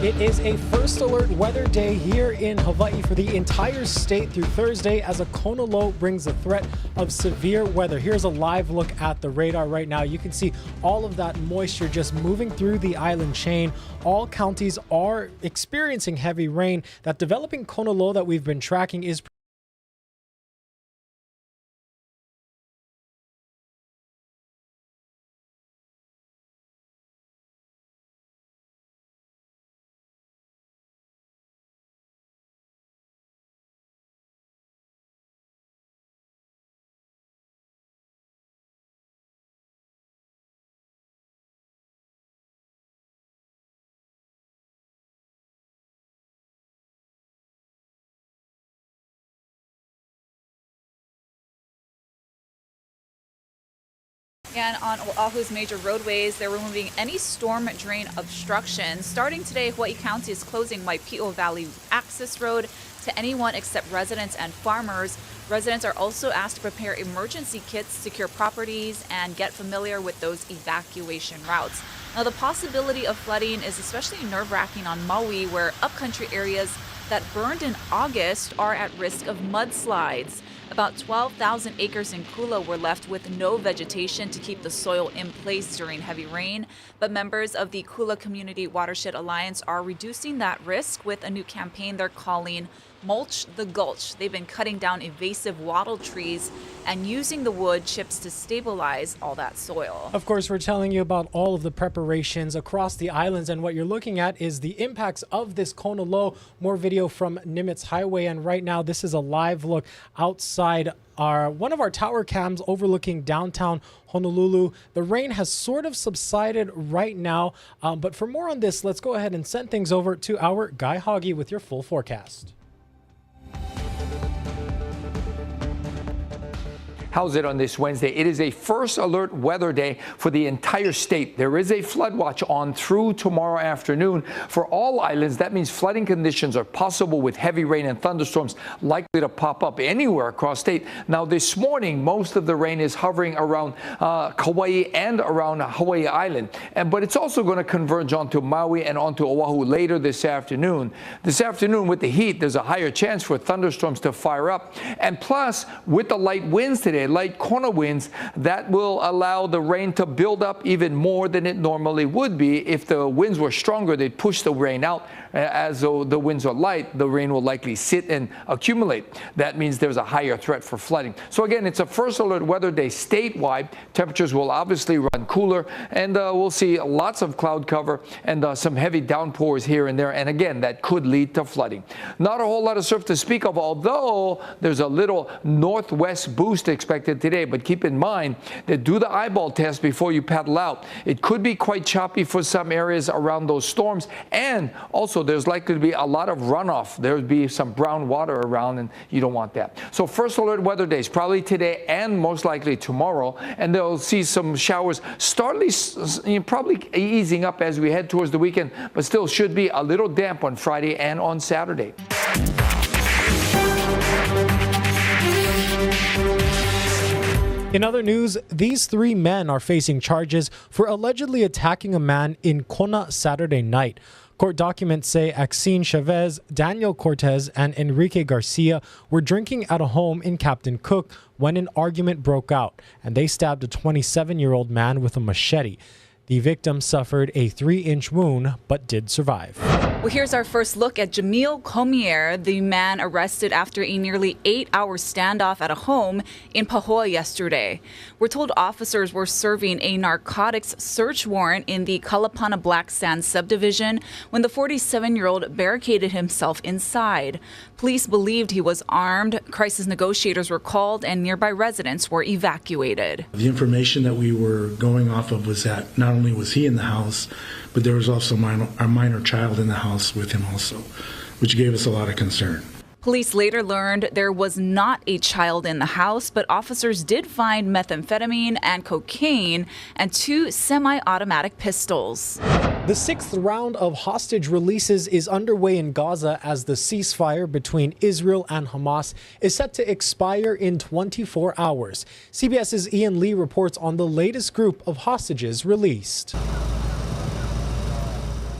It is a first alert weather day here in Hawaii for the entire state through Thursday as a kona low brings the threat of severe weather. Here's a live look at the radar right now. You can see all of that moisture just moving through the island chain. All counties are experiencing heavy rain. That developing kona low that we've been tracking is And on Oahu's major roadways, they're removing any storm drain obstruction. Starting today, Hawaii County is closing Waipio Valley Access Road to anyone except residents and farmers. Residents are also asked to prepare emergency kits, secure properties, and get familiar with those evacuation routes. Now, the possibility of flooding is especially nerve-wracking on Maui, where upcountry areas that burned in August are at risk of mudslides. About 12,000 acres in Kula were left with no vegetation to keep the soil in place during heavy rain. But members of the Kula Community Watershed Alliance are reducing that risk with a new campaign they're calling Mulch the Gulch. They've been cutting down invasive wattle trees and using the wood chips to stabilize all that soil. Of course, we're telling you about all of the preparations across the islands, and what you're looking at is the impacts of this kona low. More video from Nimitz Highway, and right now this is a live look outside one of our tower cams overlooking downtown Honolulu. The rain has sort of subsided right now, but for more on this, let's go ahead and send things over to our Guy Hoggy with your full forecast. How's it on this Wednesday? It is a first alert weather day for the entire state. There is a flood watch on through tomorrow afternoon for all islands. That means flooding conditions are possible with heavy rain and thunderstorms likely to pop up anywhere across state. Now, this morning, most of the rain is hovering around Kauai and around Hawaii Island. But it's also going to converge onto Maui and onto Oahu later this afternoon. This afternoon, with the heat, there's a higher chance for thunderstorms to fire up. And plus, with the light winds today, light kona winds, that will allow the rain to build up even more than it normally would be. If the winds were stronger, they'd push the rain out. As though the winds are light, the rain will likely sit and accumulate. That means there's a higher threat for flooding. So again, it's a first alert weather day statewide. Temperatures will obviously run cooler, and we'll see lots of cloud cover and some heavy downpours here and there. And again, that could lead to flooding. Not a whole lot of surf to speak of, although there's a little northwest boost expected today. But keep in mind that do the eyeball test before you paddle out. It could be quite choppy for some areas around those storms, and also there's likely to be a lot of runoff. There would be some brown water around, and you don't want that. So first alert weather days, probably today and most likely tomorrow, and they'll see some showers probably easing up as we head towards the weekend, but still should be a little damp on Friday and on Saturday. In other news, these three men are facing charges for allegedly attacking a man in Kona Saturday night. Court documents say Axine Chavez, Daniel Cortez, and Enrique Garcia were drinking at a home in Captain Cook when an argument broke out, and they stabbed a 27-year-old man with a machete. The victim suffered a 3-inch wound but did survive. Well, here's our first look at Jamil Comier, the man arrested after a nearly 8-hour standoff at a home in Pahoa yesterday. We're told officers were serving a narcotics search warrant in the Kalapana Black Sand subdivision when the 47-year-old barricaded himself inside. Police believed he was armed. Crisis negotiators were called and nearby residents were evacuated. The information that we were going off of was that not only was he in the house, but there was also a minor child in the house with him also, which gave us a lot of concern. Police later learned there was not a child in the house, but officers did find methamphetamine and cocaine and 2 semi-automatic pistols. The 6th round of hostage releases is underway in Gaza as the ceasefire between Israel and Hamas is set to expire in 24 hours. CBS's Ian Lee reports on the latest group of hostages released.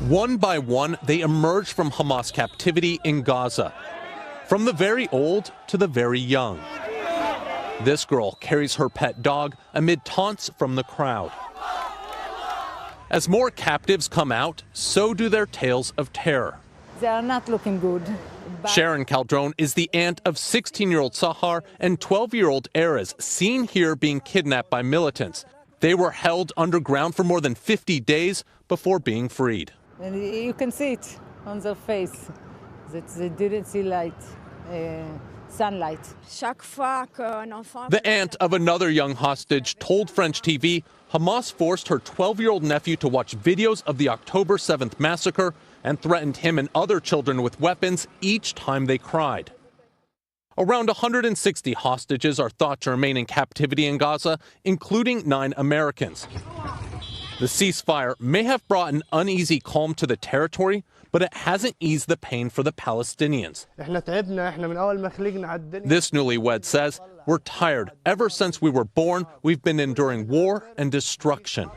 One by one, they emerge from Hamas captivity in Gaza, from the very old to the very young. This girl carries her pet dog amid taunts from the crowd. As more captives come out, so do their tales of terror. They are not looking good. Sharon Caldron is the aunt of 16-year-old Sahar and 12-year-old Erez, seen here being kidnapped by militants. They were held underground for more than 50 days before being freed. And you can see it on their face that they didn't see light, sunlight. The aunt of another young hostage told French TV Hamas forced her 12-year-old nephew to watch videos of the October 7th massacre and threatened him and other children with weapons each time they cried. Around 160 hostages are thought to remain in captivity in Gaza, including 9 Americans. The ceasefire may have brought an uneasy calm to the territory, but it hasn't eased the pain for the Palestinians. This newlywed says, "We're tired. Ever since we were born, we've been enduring war and destruction."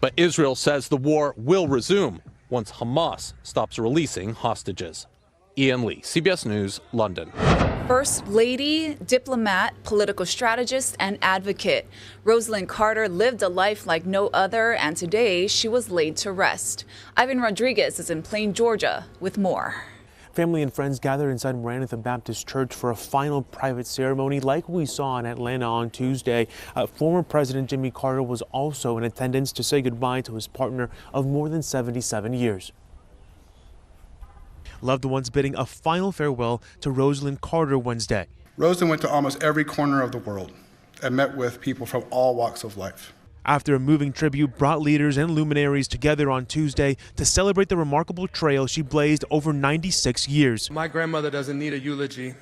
But Israel says the war will resume once Hamas stops releasing hostages. Ian Lee, CBS News, London. First Lady, diplomat, political strategist, and advocate. Rosalind Carter lived a life like no other, and today she was laid to rest. Ivan Rodriguez is in Plain, Georgia, with more. Family and friends gathered inside Maranatha Baptist Church for a final private ceremony like we saw in Atlanta on Tuesday. Former President Jimmy Carter was also in attendance to say goodbye to his partner of more than 77 years. Loved ones bidding a final farewell to Rosalind Carter Wednesday. Rosalind went to almost every corner of the world and met with people from all walks of life. After a moving tribute brought leaders and luminaries together on Tuesday to celebrate the remarkable trail she blazed over 96 years. My grandmother doesn't need a eulogy.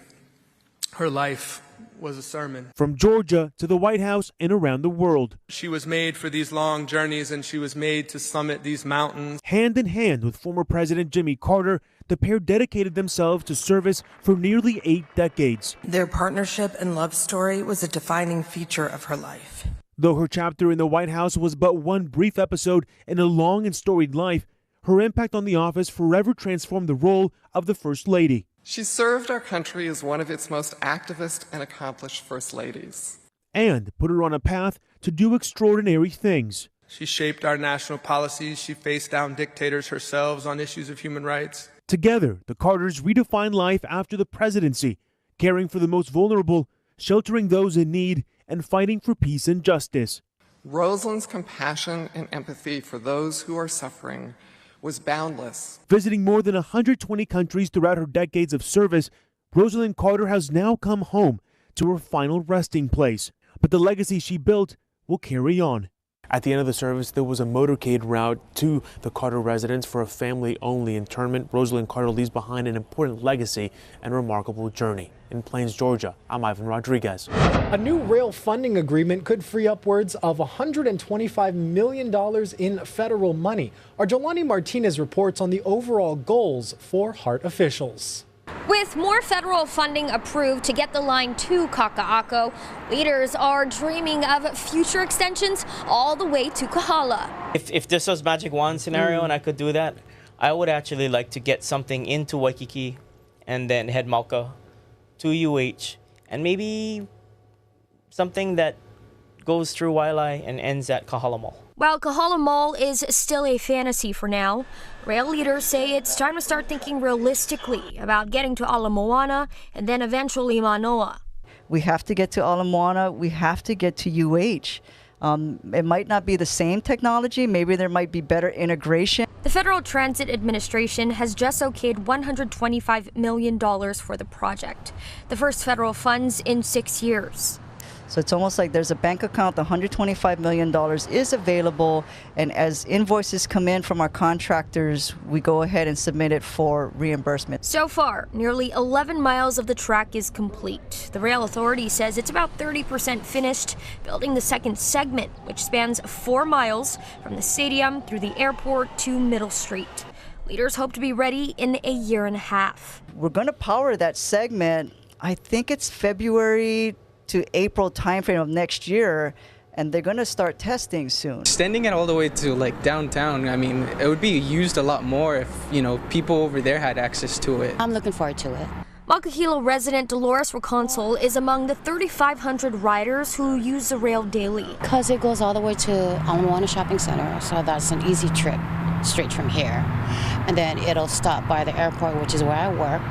Her life was a sermon. From Georgia to the White House and around the world. She was made for these long journeys, and she was made to summit these mountains. Hand in hand with former President Jimmy Carter, the pair dedicated themselves to service for nearly 8 decades. Their partnership and love story was a defining feature of her life. Though her chapter in the White House was but one brief episode in a long and storied life, her impact on the office forever transformed the role of the First Lady. She served our country as one of its most activist and accomplished First Ladies. And put her on a path to do extraordinary things. She shaped our national policies. She faced down dictators herself on issues of human rights. Together, the Carters redefined life after the presidency, caring for the most vulnerable, sheltering those in need, and fighting for peace and justice. Rosalind's compassion and empathy for those who are suffering was boundless. Visiting more than 120 countries throughout her decades of service, Rosalind Carter has now come home to her final resting place. But the legacy she built will carry on. At the end of the service, there was a motorcade route to the Carter residence for a family-only interment. Rosalind Carter leaves behind an important legacy and remarkable journey. In Plains, Georgia, I'm Ivan Rodriguez. A new rail funding agreement could free upwards of $125 million in federal money. Our Jelani Martinez reports on the overall goals for HART officials. With more federal funding approved to get the line to Kaka'ako, leaders are dreaming of future extensions all the way to Kahala. If this was Magic Wand scenario and I could do that, I would actually like to get something into Waikiki and then head Mauka to UH and maybe something that goes through Wailai and ends at Kahala Mall. While Kahala Mall is still a fantasy for now, rail leaders say it's time to start thinking realistically about getting to Ala Moana and then eventually Manoa. We have to get to Ala Moana. We have to get to UH. It might not be the same technology. Maybe there might be better integration. The Federal Transit Administration has just okayed $125 million for the project, the first federal funds in 6 years. So it's almost like there's a bank account, the $125 million is available, and as invoices come in from our contractors, we go ahead and submit it for reimbursement. So far, nearly 11 miles of the track is complete. The rail authority says it's about 30% finished, building the second segment, which spans 4 miles from the stadium through the airport to Middle Street. Leaders hope to be ready in a 1.5 years. We're going to power that segment, I think it's February to April timeframe of next year, and they're going to start testing soon. Extending it all the way to like downtown, I mean, it would be used a lot more if, people over there had access to it. I'm looking forward to it. Makahilo resident Dolores Reconsol is among the 3,500 riders who use the rail daily. Because it goes all the way to Alamoana Shopping Center, so that's an easy trip straight from here. And then it'll stop by the airport, which is where I work.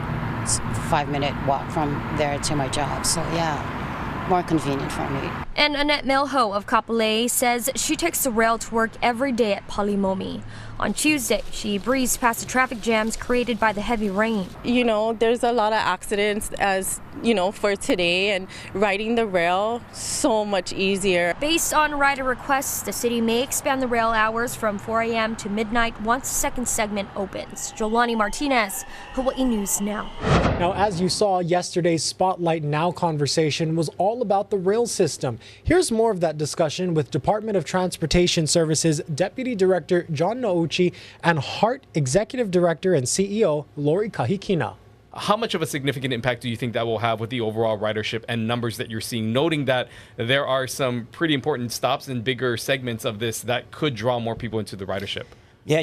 It's a 5-minute walk from there to my job, so yeah, more convenient for me. And Annette Milho of Kapolei says she takes the rail to work every day at Palimomi. On Tuesday, she breezed past the traffic jams created by the heavy rain. There's a lot of accidents for today, and riding the rail so much easier. Based on rider requests, the city may expand the rail hours from 4 a.m. to midnight once the second segment opens. Jolani Martinez, Hawaii News Now. Now, as you saw, yesterday's Spotlight Now conversation was all about the rail system. Here's more of that discussion with Department of Transportation Services Deputy Director John Nouchi and HART Executive Director and CEO Lori Kahikina. How much of a significant impact do you think that will have with the overall ridership and numbers that you're seeing, noting that there are some pretty important stops and bigger segments of this that could draw more people into the ridership? Yeah,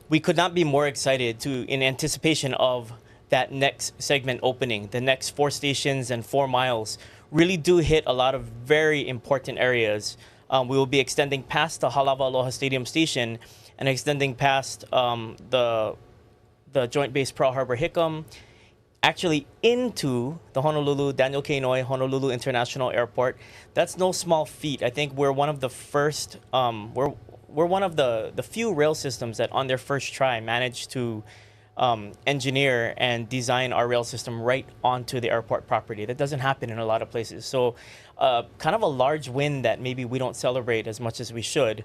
we could not be more excited in anticipation of that next segment opening. The next 4 stations and 4 miles really do hit a lot of very important areas. We will be extending past the Halawa Aloha Stadium station and extending past the Joint Base Pearl Harbor Hickam, actually into the Honolulu Daniel K. Inouye Honolulu International Airport. That's no small feat. I think we're one of the first, we're one of the few rail systems that on their first try managed to engineer and design our rail system right onto the airport property. That doesn't happen in a lot of places. So kind of a large win that maybe we don't celebrate as much as we should.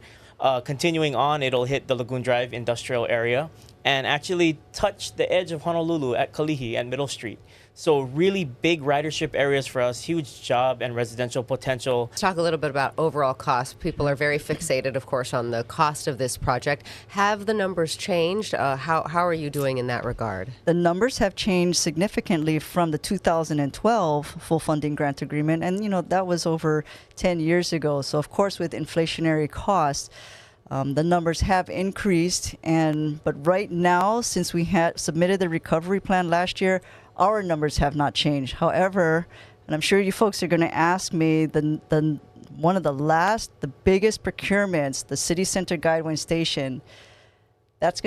Continuing on, it'll hit the Lagoon Drive industrial area and actually touch the edge of Honolulu at Kalihi and Middle Street. So really big ridership areas for us, huge job and residential potential. Let's talk a little bit about overall cost. People are very fixated, of course, on the cost of this project. Have the numbers changed? How are you doing in that regard? The numbers have changed significantly from the 2012 full funding grant agreement, and that was over 10 years ago. So of course, with inflationary costs, the numbers have increased, but right now, since we had submitted the recovery plan last year, our numbers have not changed. However, and I'm sure you folks are going to ask me, one of the biggest procurements, the City Center Guideway Station, it's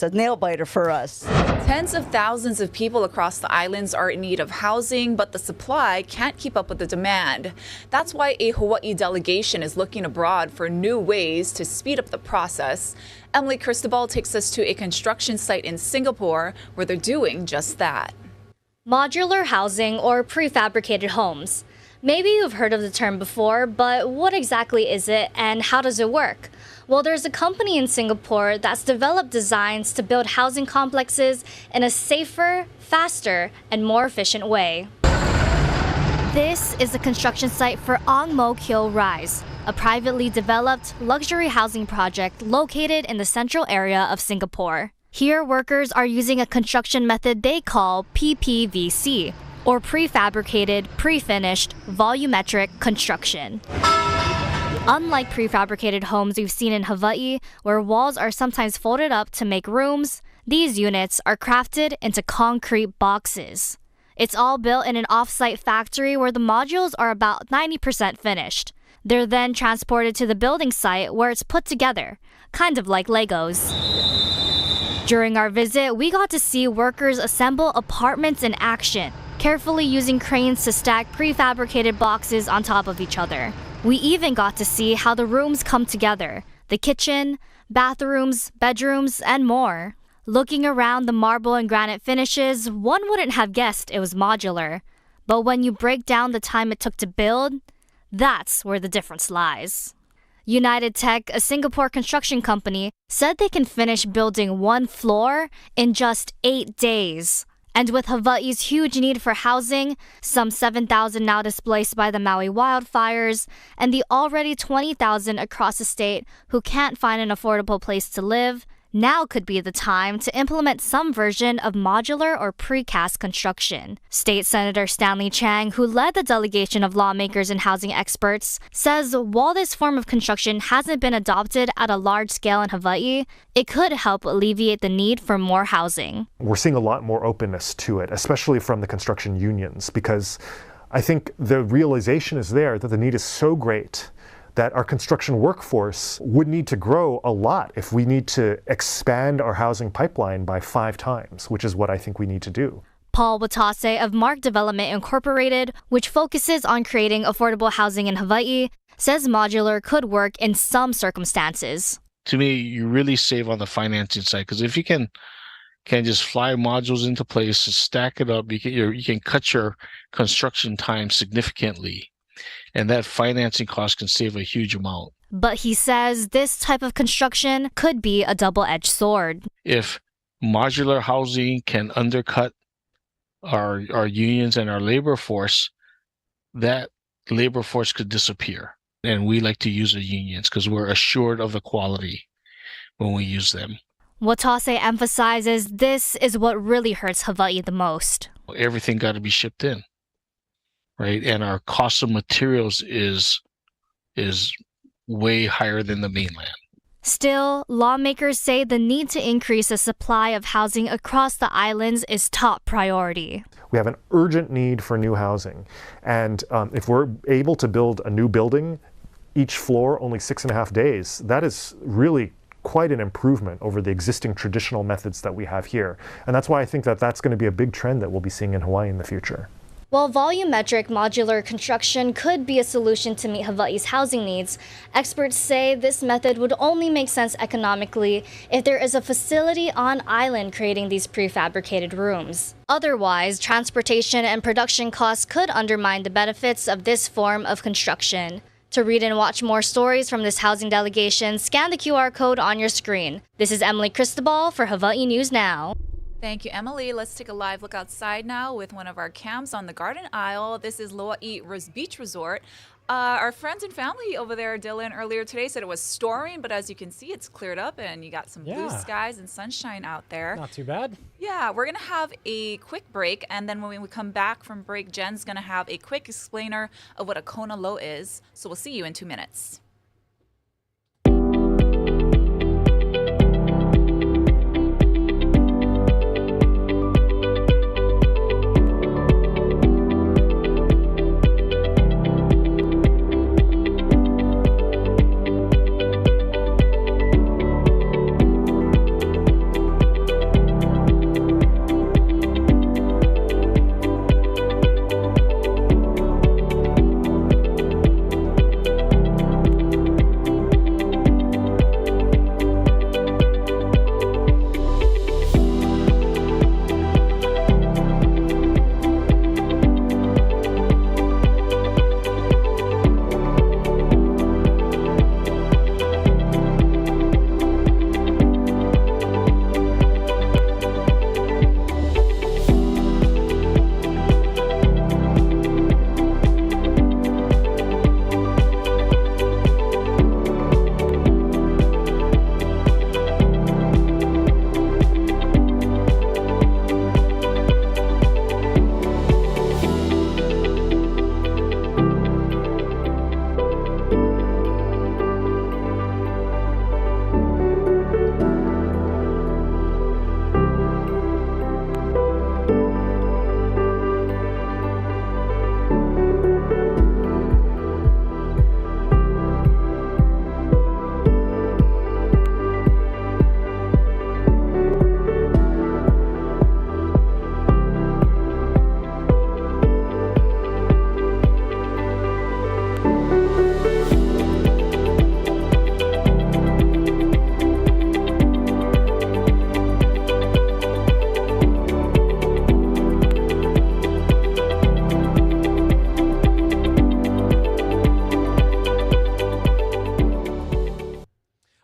a nail biter for us. Tens of thousands of people across the islands are in need of housing, but the supply can't keep up with the demand. That's why a Hawaii delegation is looking abroad for new ways to speed up the process. Emily Cristobal takes us to a construction site in Singapore where they're doing just that. Modular housing or prefabricated homes. Maybe you've heard of the term before, but what exactly is it and how does it work? Well, there's a company in Singapore that's developed designs to build housing complexes in a safer, faster, and more efficient way. This is the construction site for Ong Mo Kyo Rise, a privately developed luxury housing project located in the central area of Singapore. Here, workers are using a construction method they call PPVC, or prefabricated, pre-finished, volumetric construction. Unlike prefabricated homes we've seen in Hawaii, where walls are sometimes folded up to make rooms, these units are crafted into concrete boxes. It's all built in an off-site factory where the modules are about 90% finished. They're then transported to the building site where it's put together, kind of like Legos. During our visit, we got to see workers assemble apartments in action, carefully using cranes to stack prefabricated boxes on top of each other. We even got to see how the rooms come together, the kitchen, bathrooms, bedrooms, and more. Looking around the marble and granite finishes, one wouldn't have guessed it was modular. But when you break down the time it took to build, that's where the difference lies. United Tech, a Singapore construction company, said they can finish building one floor in just 8 days. And with Hawaii's huge need for housing, some 7,000 now displaced by the Maui wildfires, and the already 20,000 across the state who can't find an affordable place to live, Now could be the time to implement some version of modular or precast construction. State Senator Stanley Chang, who led the delegation of lawmakers and housing experts, says while this form of construction hasn't been adopted at a large scale in Hawaii, it could help alleviate the need for more housing. We're seeing a lot more openness to it, especially from the construction unions, because I think the realization is there that the need is so great that our construction workforce would need to grow a lot if we need to expand our housing pipeline by 5 times, which is what I think we need to do. Paul Watase of Mark Development Incorporated, which focuses on creating affordable housing in Hawaii, says modular could work in some circumstances. To me, you really save on the financing side, because if you can just fly modules into place, stack it up, you can cut your construction time significantly. And that financing cost can save a huge amount. But he says this type of construction could be a double-edged sword. If modular housing can undercut our unions and our labor force, that labor force could disappear. And we like to use the unions because we're assured of the quality when we use them. Watase emphasizes this is what really hurts Hawaii the most. Everything got to be shipped in. Right, and our cost of materials is way higher than the mainland. Still, lawmakers say the need to increase the supply of housing across the islands is top priority. We have an urgent need for new housing, and if we're able to build a new building, each floor only 6.5 days, that is really quite an improvement over the existing traditional methods that we have here. And that's why I think that that's going to be a big trend that we'll be seeing in Hawaii in the future. While volumetric modular construction could be a solution to meet Hawaii's housing needs, experts say this method would only make sense economically if there is a facility on island creating these prefabricated rooms. Otherwise, transportation and production costs could undermine the benefits of this form of construction. To read and watch more stories from this housing delegation, scan the QR code on your screen. This is Emily Cristobal for Hawaii News Now. Thank you, Emily. Let's take a live look outside now with one of our cams on the Garden Isle. This is Loa'i Beach Resort. Our friends and family over there, Dylan, earlier today said it was storming, but as you can see, it's cleared up and you got some blue skies and sunshine out there. Not too bad. Yeah, we're going to have a quick break, and then when we come back from break, Jen's going to have a quick explainer of what a kona low is. So we'll see you in 2 minutes.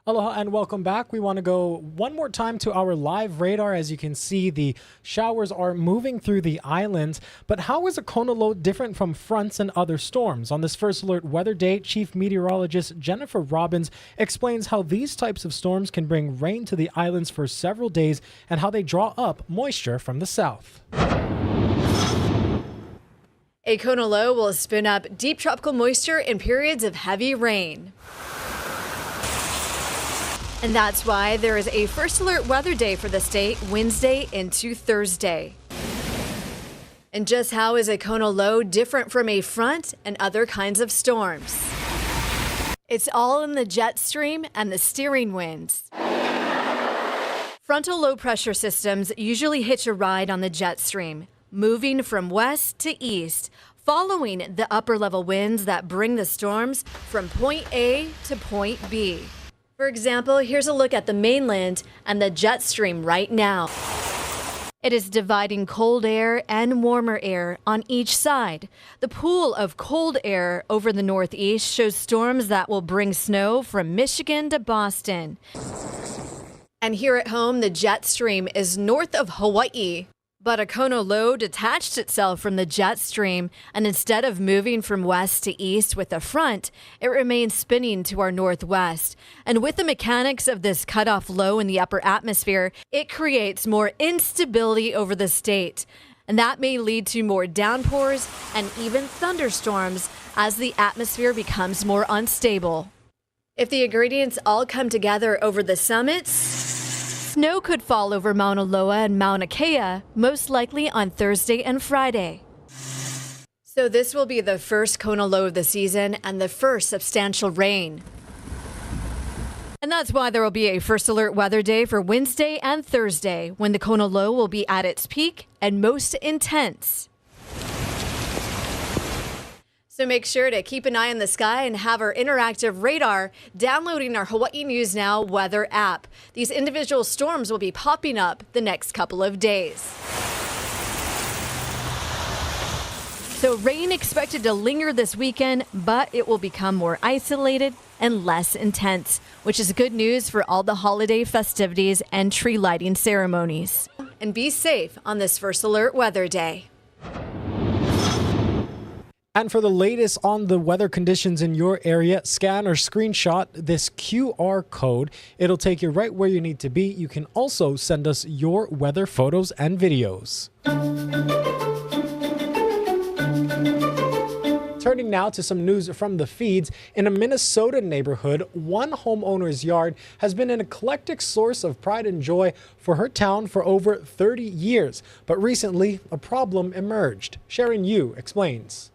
Aloha and welcome back. We want to go one more time to our live radar. As you can see, the showers are moving through the islands. But how is a Kona low different from fronts and other storms? On this First Alert Weather Day, Chief Meteorologist Jennifer Robbins explains how these types of storms can bring rain to the islands for several days and how they draw up moisture from the south. A Kona low will spin up deep tropical moisture in periods of heavy rain. And that's why there is a First Alert Weather Day for the state Wednesday into Thursday. And just how is a Kona low different from a front and other kinds of storms? It's all in the jet stream and the steering winds. Frontal low pressure systems usually hitch a ride on the jet stream, moving from west to east, following the upper level winds that bring the storms from point A to point B. For example, here's a look at the mainland and the jet stream right now. It is dividing cold air and warmer air on each side. The pool of cold air over the northeast shows storms that will bring snow from Michigan to Boston. And here at home, the jet stream is north of Hawaii. But a Kona low detached itself from the jet stream, and instead of moving from west to east with a front, it remains spinning to our northwest. And with the mechanics of this cutoff low in the upper atmosphere, it creates more instability over the state. And that may lead to more downpours and even thunderstorms as the atmosphere becomes more unstable. If the ingredients all come together over the summits, snow could fall over Mauna Loa and Mauna Kea, most likely on Thursday and Friday. So this will be the first Kona low of the season and the first substantial rain. And that's why there will be a First Alert Weather Day for Wednesday and Thursday, when the Kona low will be at its peak and most intense. So make sure to keep an eye on the sky and have our interactive radar downloading our Hawaii News Now weather app. These individual storms will be popping up the next couple of days. So rain expected to linger this weekend, but it will become more isolated and less intense, which is good news for all the holiday festivities and tree lighting ceremonies. And be safe on this First Alert Weather Day. And for the latest on the weather conditions in your area, scan or screenshot this QR code. It'll take you right where you need to be. You can also send us your weather photos and videos. Turning now to some news from the feeds. In a Minnesota neighborhood, one homeowner's yard has been an eclectic source of pride and joy for her town for over 30 years. But recently, a problem emerged. Sharon Yu explains.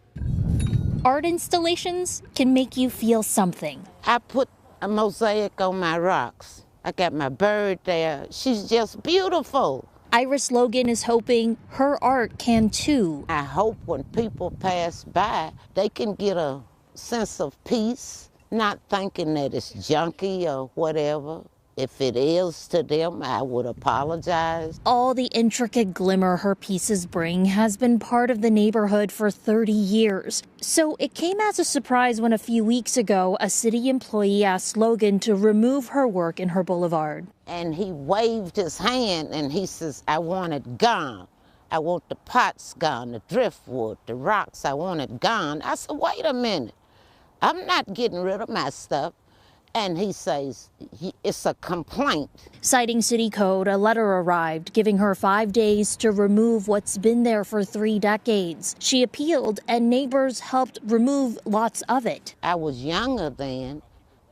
Art installations can make you feel something. I put a mosaic on my rocks. I got my bird there. She's just beautiful. Iris Logan is hoping her art can too. I hope when people pass by, they can get a sense of peace, not thinking that it's junky or whatever. If it is to them, I would apologize. All the intricate glimmer her pieces bring has been part of the neighborhood for 30 years. So it came as a surprise when a few weeks ago, a city employee asked Logan to remove her work in her boulevard. And he waved his hand and he says, I want it gone. I want the pots gone, the driftwood, the rocks, I want it gone. I said, wait a minute. I'm not getting rid of my stuff. And he says it's a complaint. Citing city code, a letter arrived giving her 5 days to remove what's been there for 3 decades. She appealed and neighbors helped remove lots of it. I was younger then.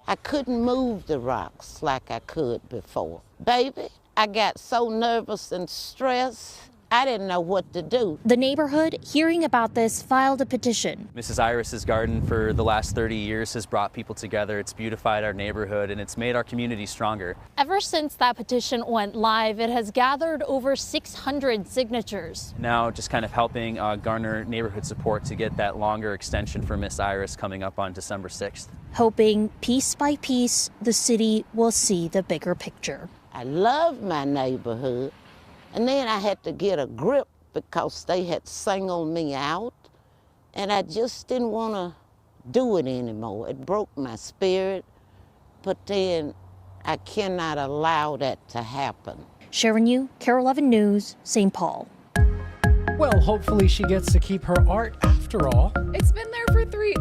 I couldn't move the rocks like I could before. Baby, I got so nervous and stressed. I didn't know what to do. The neighborhood, hearing about this, filed a petition. Mrs. Iris's garden for the last 30 years has brought people together. It's beautified our neighborhood and it's made our community stronger. Ever since that petition went live, it has gathered over 600 signatures. Now just kind of helping garner neighborhood support to get that longer extension for Miss Iris coming up on December 6th. Hoping piece by piece, the city will see the bigger picture. I love my neighborhood. And then I had to get a grip because they had singled me out. And I just didn't want to do it anymore. It broke my spirit. But then I cannot allow that to happen. Sharon Yu, Carol 11 News, St. Paul. Well, hopefully she gets to keep her art after all. It's been there for three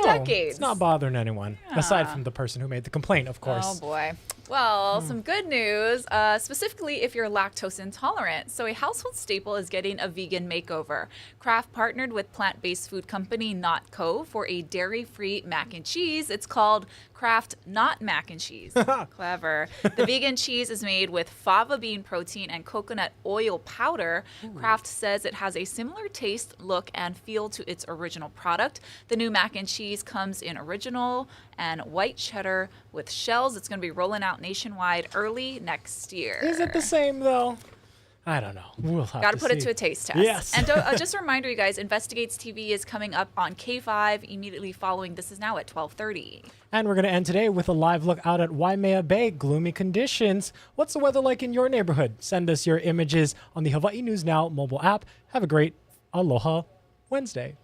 decades. It's not bothering anyone, aside from the person who made the complaint, of course. Oh boy. Well, some good news, specifically if you're lactose intolerant. So a household staple is getting a vegan makeover. Kraft partnered with plant-based food company Not Co. for a dairy-free mac and cheese. It's called Kraft Not Mac and Cheese. Clever. The vegan cheese is made with fava bean protein and coconut oil powder. Kraft says it has a similar taste, look, and feel to its original product. The new mac and cheese comes in original and white cheddar with shells. It's going to be rolling out nationwide early next year. Is it the same, though? I don't know. We'll have Got to to put it see. to a taste test. Yes. And just a reminder, you guys, Investigates TV is coming up on K5 immediately following This Is Now at 12:30. And we're going to end today with a live look out at Waimea Bay. Gloomy conditions. What's the weather like in your neighborhood? Send us your images on the Hawaii News Now mobile app. Have a great Aloha Wednesday.